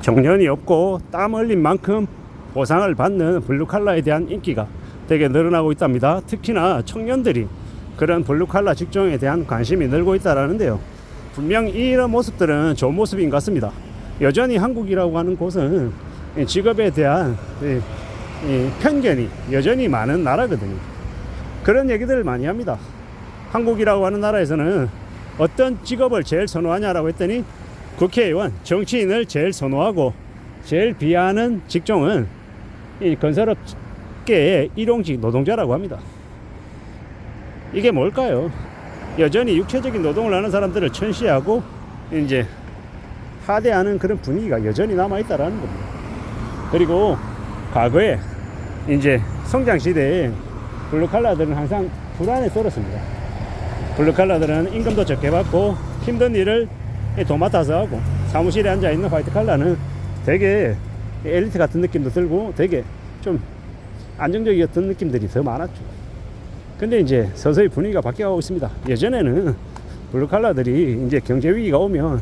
정년이 없고 땀 흘린 만큼 보상을 받는 블루칼라에 대한 인기가 되게 늘어나고 있답니다. 특히나 청년들이 그런 블루칼라 직종에 대한 관심이 늘고 있다는데요. 분명 이런 모습들은 좋은 모습인 것 같습니다. 여전히 한국이라고 하는 곳은 직업에 대한 편견이 여전히 많은 나라거든요. 그런 얘기들을 많이 합니다. 한국이라고 하는 나라에서는 어떤 직업을 제일 선호하냐라고 했더니 국회의원, 정치인을 제일 선호하고 제일 비하하는 직종은 이 건설업계의 일용직 노동자라고 합니다. 이게 뭘까요? 여전히 육체적인 노동을 하는 사람들을 천시하고 이제 하대하는 그런 분위기가 여전히 남아있다라는 겁니다. 그리고 과거에 이제 성장시대에 블루칼라들은 항상 불안에 떨었습니다. 블루칼라들은 임금도 적게 받고 힘든 일을 도맡아서 하고, 사무실에 앉아있는 화이트칼라는 되게 엘리트 같은 느낌도 들고 되게 좀 안정적이었던 느낌들이 더 많았죠. 근데 이제 서서히 분위기가 바뀌어가고 있습니다. 예전에는 블루칼라들이 이제 경제위기가 오면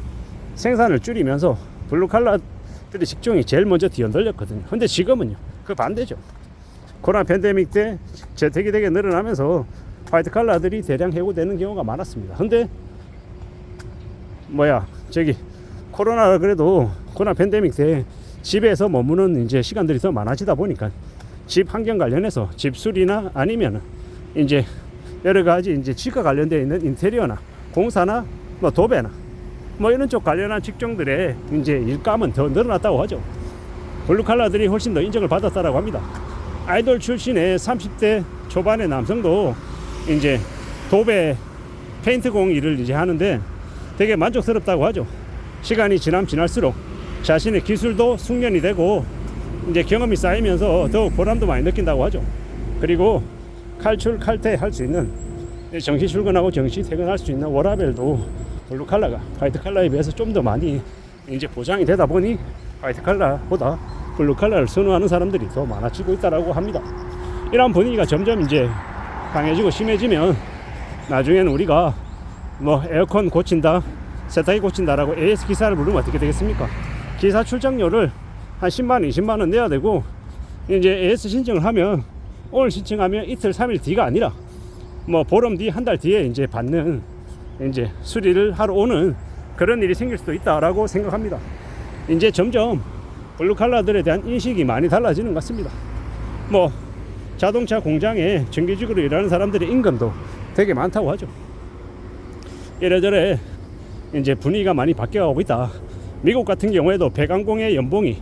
생산을 줄이면서 블루칼라들의 직종이 제일 먼저 뒤흔들렸거든요. 근데 지금은요, 그 반대죠. 코로나 팬데믹 때 재택이 되게 늘어나면서 화이트칼라들이 대량 해고되는 경우가 많았습니다. 근데 코로나라 그래도 코로나 팬데믹 때 집에서 머무는 이제 시간들이 더 많아지다 보니까 집 환경 관련해서 집수리나 아니면 이제 여러 가지 이제 집과 관련되어 있는 인테리어나 공사나 도배나 이런 쪽 관련한 직종들의 이제 일감은 더 늘어났다고 하죠. 블루칼라들이 훨씬 더 인정을 받았다라고 합니다. 아이돌 출신의 30대 초반의 남성도 이제 도배 페인트공 일을 이제 하는데 되게 만족스럽다고 하죠. 시간이 지날수록 자신의 기술도 숙련이 되고 이제 경험이 쌓이면서 더욱 보람도 많이 느낀다고 하죠. 그리고 칼출 칼퇴 할 수 있는, 정시 출근하고 정시 퇴근할 수 있는 워라밸도 블루칼라가 화이트칼라에 비해서 좀 더 많이 이제 보장이 되다 보니 화이트칼라보다 블루칼라를 선호하는 사람들이 더 많아지고 있다라고 합니다. 이런 분위기가 점점 이제 강해지고 심해지면 나중에는 우리가 에어컨 고친다, 세탁기 고친다라고 AS 기사를 부르면 어떻게 되겠습니까? 기사 출장료를 한 10만 원, 20만 원 내야 되고, 이제 AS 신청을 하면 오늘 신청하면 이틀, 3일 뒤가 아니라 보름 뒤, 한 달 뒤에 이제 받는, 이제 수리를 하러 오는 그런 일이 생길 수도 있다라고 생각합니다. 이제 점점 블루칼라들에 대한 인식이 많이 달라지는 것 같습니다. 자동차 공장에 정규직으로 일하는 사람들의 임금도 되게 많다고 하죠. 이래저래 이제 분위기가 많이 바뀌어가고 있다. 미국 같은 경우에도 배관공의 연봉이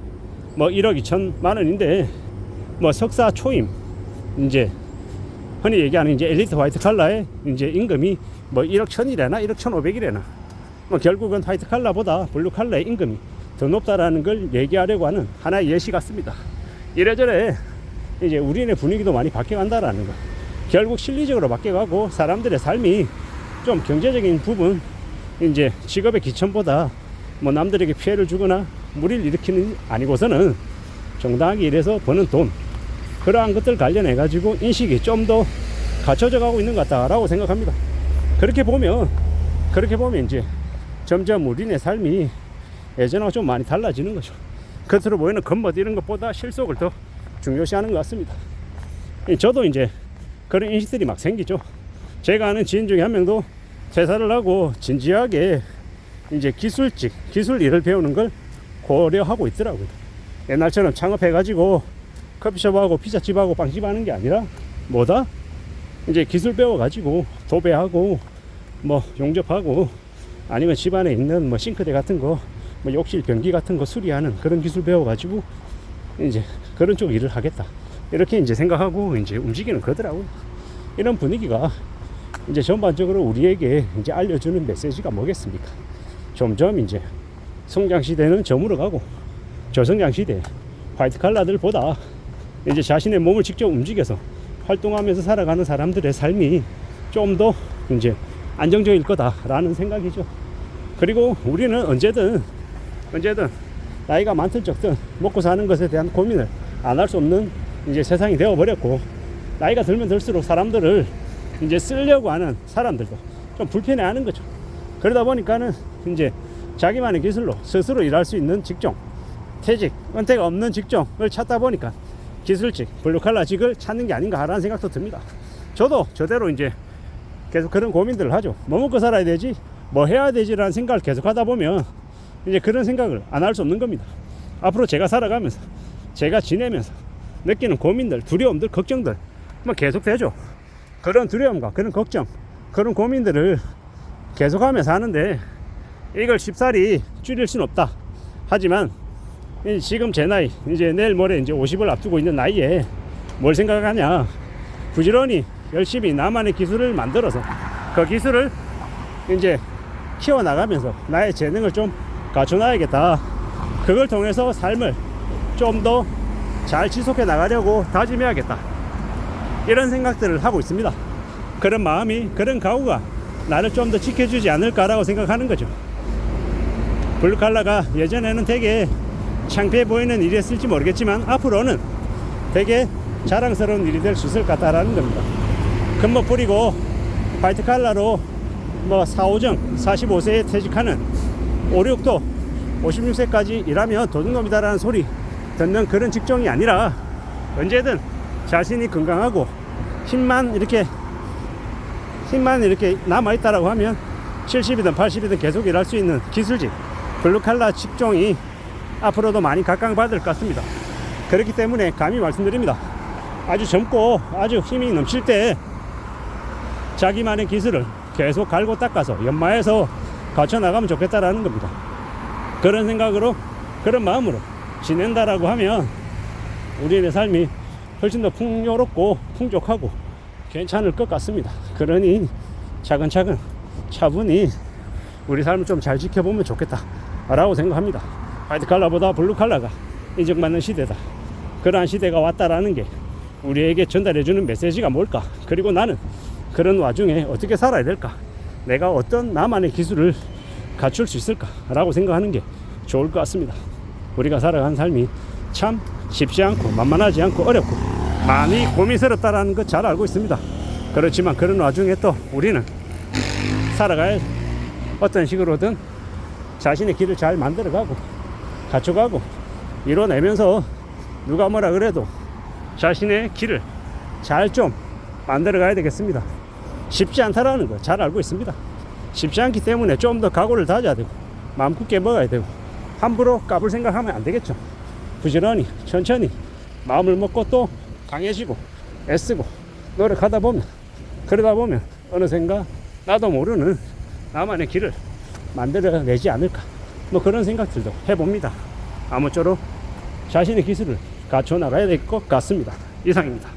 1억 2천만 원인데 석사 초임, 이제 흔히 얘기하는 이제 엘리트 화이트 칼라의 이제 임금이 1억 1천이래나 1억 1,500이래나 결국은 화이트 칼라보다 블루 칼라의 임금이 더 높다라는 걸 얘기하려고 하는 하나의 예시 같습니다. 이래저래 이제 우리네 분위기도 많이 바뀌어간다라는 거. 결국 실리적으로 바뀌어가고 사람들의 삶이 좀 경제적인 부분, 이제 직업의 기천보다 남들에게 피해를 주거나 무리를 일으키는 아니고서는 정당하게 일해서 버는 돈, 그러한 것들 관련해 가지고 인식이 좀 더 갖춰져 가고 있는 것 같다라고 생각합니다. 그렇게 보면 이제 점점 우리네 삶이 예전하고 좀 많이 달라지는 거죠. 겉으로 보이는 겉멋 이런 것보다 실속을 더 중요시하는 것 같습니다. 저도 이제 그런 인식들이 막 생기죠. 제가 아는 지인 중에 한 명도 퇴사를 하고 진지하게 이제 기술 일을 배우는 걸 고려하고 있더라고요. 옛날처럼 창업해가지고 커피숍하고 피자집하고 빵집 하는 게 아니라 이제 기술 배워가지고 도배하고 용접하고 아니면 집안에 있는 싱크대 같은 거 욕실 변기 같은 거 수리하는 그런 기술 배워가지고 이제 그런 쪽 일을 하겠다, 이렇게 이제 생각하고 이제 움직이는 거더라고요. 이런 분위기가 이제 전반적으로 우리에게 이제 알려주는 메시지가 뭐겠습니까? 점점 이제 성장 시대는 저물어 가고 저성장 시대 화이트 칼라들보다 이제 자신의 몸을 직접 움직여서 활동하면서 살아가는 사람들의 삶이 좀 더 이제 안정적일 거다라는 생각이죠. 그리고 우리는 언제든 나이가 많든 적든 먹고 사는 것에 대한 고민을 안 할 수 없는 이제 세상이 되어버렸고, 나이가 들면 들수록 사람들을 이제 쓰려고 하는 사람들도 좀 불편해하는 거죠. 그러다 보니까는 이제 자기만의 기술로 스스로 일할 수 있는 직종, 퇴직, 은퇴가 없는 직종을 찾다 보니까 기술직, 블루칼라직을 찾는 게 아닌가 하라는 생각도 듭니다. 저도 저대로 이제 계속 그런 고민들을 하죠. 뭐 먹고 살아야 되지? 뭐 해야 되지라는 생각을 계속 하다 보면 이제 그런 생각을 안 할 수 없는 겁니다. 앞으로 제가 살아가면서 제가 지내면서 느끼는 고민들, 두려움들, 걱정들 뭐 계속 되죠. 그런 두려움과 그런 걱정, 그런 고민들을 계속하면서 하는데 이걸 쉽사리 줄일 수는 없다. 하지만 지금 제 나이, 이제 내일 모레 이제 50을 앞두고 있는 나이에 뭘 생각하냐? 부지런히 열심히 나만의 기술을 만들어서 그 기술을 이제 키워나가면서 나의 재능을 좀 갖춰놔야겠다. 그걸 통해서 삶을 좀 더 잘 지속해 나가려고 다짐해야겠다. 이런 생각들을 하고 있습니다. 그런 마음이, 그런 각오가 나를 좀 더 지켜주지 않을까라고 생각하는 거죠. 블루칼라가 예전에는 되게 창피해 보이는 일이었을지 모르겠지만 앞으로는 되게 자랑스러운 일이 될 수 있을 것 같다라는 겁니다. 근무 뿌리고 화이트칼라로 뭐 4, 5정 45세에 퇴직하는 5, 6도 56세까지 일하면 도둑놈이다라는 소리 듣는 그런 직종이 아니라 언제든 자신이 건강하고 힘만 이렇게 남아있다라고 하면 70이든 80이든 계속 일할 수 있는 기술직, 블루칼라 직종이 앞으로도 많이 각광받을 것 같습니다. 그렇기 때문에 감히 말씀드립니다. 아주 젊고 아주 힘이 넘칠 때 자기만의 기술을 계속 갈고 닦아서 연마해서 갖춰나가면 좋겠다라는 겁니다. 그런 생각으로, 그런 마음으로 지낸다라고 하면 우리의 삶이 훨씬 더 풍요롭고 풍족하고 괜찮을 것 같습니다. 그러니 차근차근 차분히 우리 삶을 좀 잘 지켜보면 좋겠다 라고 생각합니다. 화이트칼라보다 블루칼라가 인정받는 시대다. 그러한 시대가 왔다라는 게 우리에게 전달해주는 메시지가 뭘까? 그리고 나는 그런 와중에 어떻게 살아야 될까? 내가 어떤 나만의 기술을 갖출 수 있을까? 라고 생각하는 게 좋을 것 같습니다. 우리가 살아가는 삶이 참 쉽지 않고 만만하지 않고 어렵고 많이 고민스럽다라는 거 잘 알고 있습니다. 그렇지만 그런 와중에 또 우리는 살아갈 어떤 식으로든 자신의 길을 잘 만들어가고 갖춰가고 이뤄내면서 누가 뭐라 그래도 자신의 길을 잘 좀 만들어 가야 되겠습니다. 쉽지 않다라는 거 잘 알고 있습니다. 쉽지 않기 때문에 좀 더 각오를 다져야 되고 마음 굳게 먹어야 되고 함부로 까불 생각하면 안 되겠죠. 부지런히 천천히 마음을 먹고 또 강해지고 애쓰고 노력하다 보면, 그러다 보면 어느샌가 나도 모르는 나만의 길을 만들어내지 않을까, 뭐 그런 생각들도 해봅니다. 아무쪼록 자신의 기술을 갖춰 나가야 될 것 같습니다. 이상입니다.